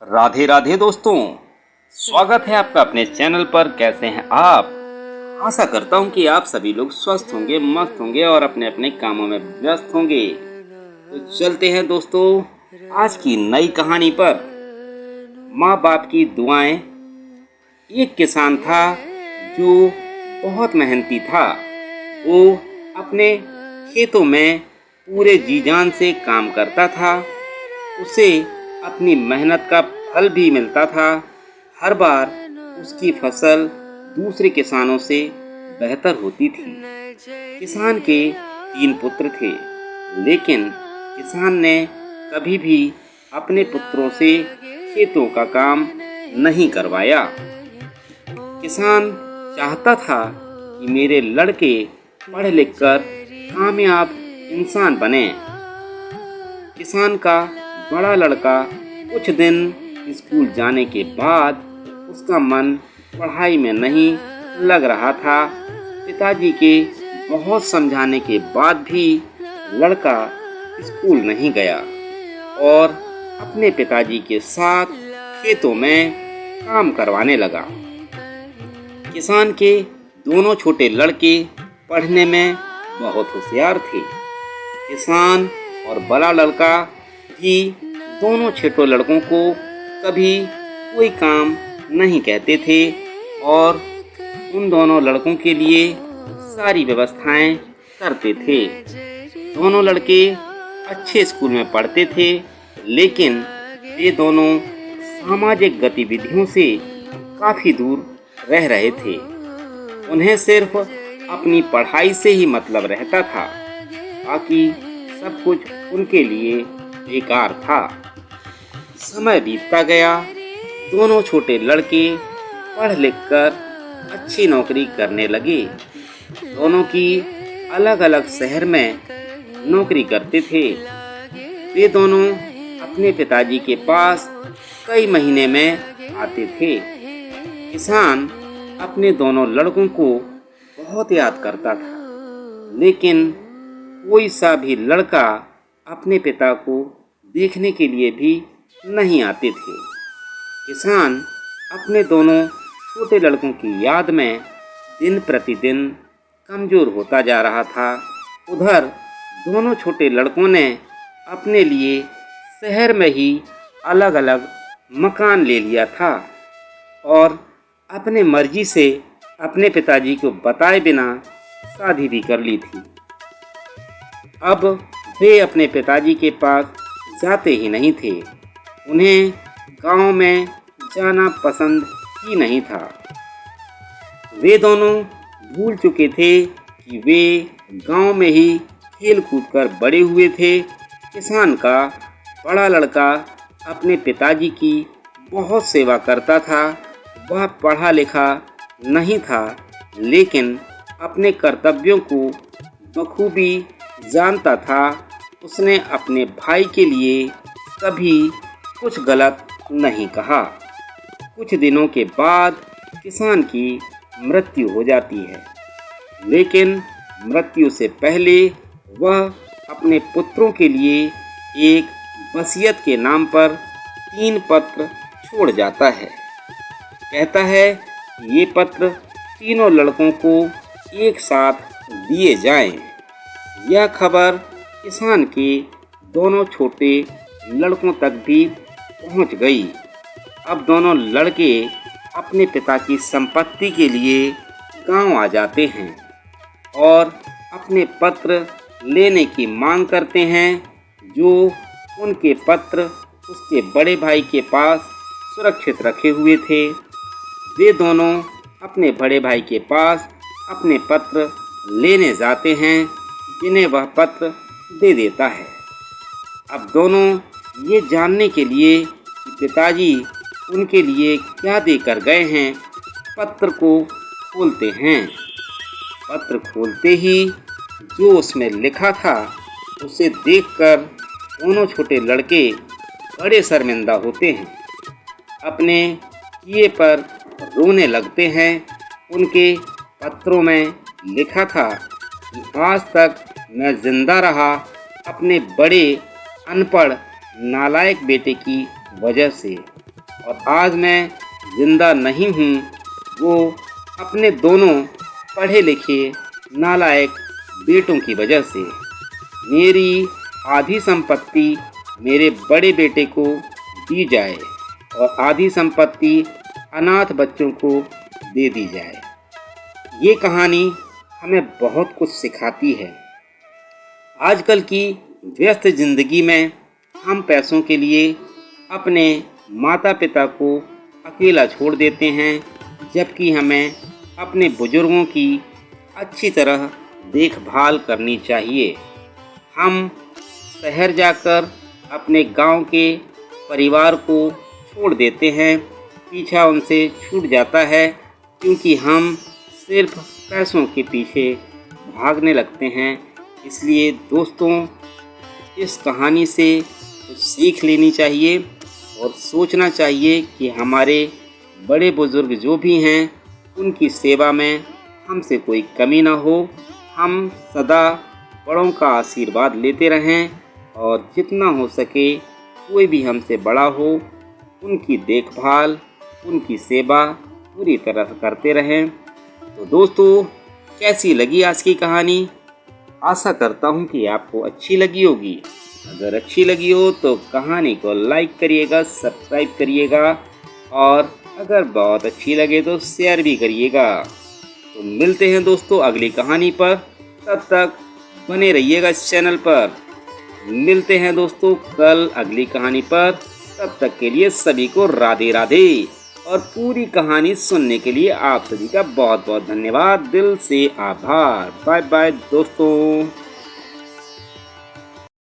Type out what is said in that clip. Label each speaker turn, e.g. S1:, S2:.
S1: राधे राधे दोस्तों, स्वागत है आपका अपने चैनल पर। कैसे हैं आप? आशा करता हूं कि आप सभी लोग स्वस्थ होंगे, मस्त होंगे और अपने अपने कामों में व्यस्त होंगे। तो चलते हैं दोस्तों आज की नई कहानी पर। माँ बाप की दुआएं। एक किसान था जो बहुत मेहनती था। वो अपने खेतों में पूरे जी जान से काम करता था। उसे अपनी मेहनत का फल भी मिलता था। हर बार उसकी फसल दूसरे किसानों से बेहतर होती थी। किसान के 3 पुत्र थे, लेकिन किसान ने कभी भी अपने पुत्रों से खेतों का काम नहीं करवाया। किसान चाहता था कि मेरे लड़के पढ़ लिख कर कामयाब इंसान बने। किसान का बड़ा लड़का कुछ दिन स्कूल जाने के बाद उसका मन पढ़ाई में नहीं लग रहा था। पिताजी के बहुत समझाने के बाद भी लड़का स्कूल नहीं गया और अपने पिताजी के साथ खेतों में काम करवाने लगा। किसान के दोनों छोटे लड़के पढ़ने में बहुत होशियार थे। किसान और बड़ा लड़का भी दोनों छोटे लड़कों को कभी कोई काम नहीं कहते थे और उन दोनों लड़कों के लिए सारी व्यवस्थाएं करते थे। दोनों लड़के अच्छे स्कूल में पढ़ते थे, लेकिन वे दोनों सामाजिक गतिविधियों से काफ़ी दूर रह रहे थे। उन्हें सिर्फ अपनी पढ़ाई से ही मतलब रहता था, बाकी सब कुछ उनके लिए बेकार था। समय बीतता गया। दोनों छोटे लड़के पढ़ लिख कर अच्छी नौकरी करने लगे। दोनों की अलग अलग शहर में नौकरी करते थे। वे दोनों अपने पिताजी के पास कई महीने में आते थे। किसान अपने दोनों लड़कों को बहुत याद करता था, लेकिन कोई सा भी लड़का अपने पिता को देखने के लिए भी नहीं आते थे। किसान अपने दोनों छोटे लड़कों की याद में दिन प्रतिदिन कमजोर होता जा रहा था। उधर दोनों छोटे लड़कों ने अपने लिए शहर में ही अलग अलग मकान ले लिया था और अपने मर्जी से अपने पिताजी को बताए बिना शादी भी कर ली थी। अब वे अपने पिताजी के पास जाते ही नहीं थे। उन्हें गांव में जाना पसंद ही नहीं था। वे दोनों भूल चुके थे कि वे गांव में ही खेल कूद कर बड़े हुए थे। किसान का बड़ा लड़का अपने पिताजी की बहुत सेवा करता था। वह पढ़ा लिखा नहीं था, लेकिन अपने कर्तव्यों को बखूबी जानता था। उसने अपने भाई के लिए कभी कुछ गलत नहीं कहा। कुछ दिनों के बाद किसान की मृत्यु हो जाती है, लेकिन मृत्यु से पहले वह अपने पुत्रों के लिए एक वसीयत के नाम पर 3 पत्र छोड़ जाता है। कहता है ये पत्र तीनों लड़कों को एक साथ दिए जाएं। यह खबर किसान के दोनों छोटे लड़कों तक भी पहुंच गई। अब दोनों लड़के अपने पिता की संपत्ति के लिए गांव आ जाते हैं और अपने पत्र लेने की मांग करते हैं, जो उनके पत्र उसके बड़े भाई के पास सुरक्षित रखे हुए थे। वे दोनों अपने बड़े भाई के पास अपने पत्र लेने जाते हैं, जिन्हें वह पत्र दे देता है। अब दोनों ये जानने के लिए कि पिताजी उनके लिए क्या देकर गए हैं, पत्र को खोलते हैं। पत्र खोलते ही जो उसमें लिखा था उसे देखकर दोनों छोटे लड़के बड़े शर्मिंदा होते हैं। अपने किए पर रोने लगते हैं। उनके पत्रों में लिखा था कि आज तक मैं जिंदा रहा अपने बड़े अनपढ़ नालायक बेटे की वजह से। और आज मैं जिंदा नहीं हूँ वो अपने दोनों पढ़े लिखे नालायक बेटों की वजह से। मेरी आधी संपत्ति मेरे बड़े बेटे को दी जाए और आधी संपत्ति अनाथ बच्चों को दे दी जाए। ये कहानी हमें बहुत कुछ सिखाती है। आजकल की व्यस्त जिंदगी में हम पैसों के लिए अपने माता पिता को अकेला छोड़ देते हैं, जबकि हमें अपने बुजुर्गों की अच्छी तरह देखभाल करनी चाहिए। हम शहर जाकर अपने गांव के परिवार को छोड़ देते हैं, पीछा उनसे छूट जाता है क्योंकि हम सिर्फ पैसों के पीछे भागने लगते हैं। इसलिए दोस्तों, इस कहानी से कुछ सीख लेनी चाहिए और सोचना चाहिए कि हमारे बड़े बुजुर्ग जो भी हैं उनकी सेवा में हमसे कोई कमी ना हो। हम सदा बड़ों का आशीर्वाद लेते रहें और जितना हो सके कोई भी हमसे बड़ा हो उनकी देखभाल, उनकी सेवा पूरी तरह से करते रहें। तो दोस्तों, कैसी लगी आज की कहानी? आशा करता हूँ कि आपको अच्छी लगी होगी। अगर अच्छी लगी हो तो कहानी को लाइक करिएगा, सब्सक्राइब करिएगा और अगर बहुत अच्छी लगे तो शेयर भी करिएगा। तो मिलते हैं दोस्तों अगली कहानी पर, तब तक बने रहिएगा इस चैनल पर। मिलते हैं दोस्तों कल अगली कहानी पर, तब तक के लिए सभी को राधे राधे। और पूरी कहानी सुनने के लिए आप सभी का बहुत बहुत धन्यवाद, दिल से आभार। बाय बाय दोस्तों।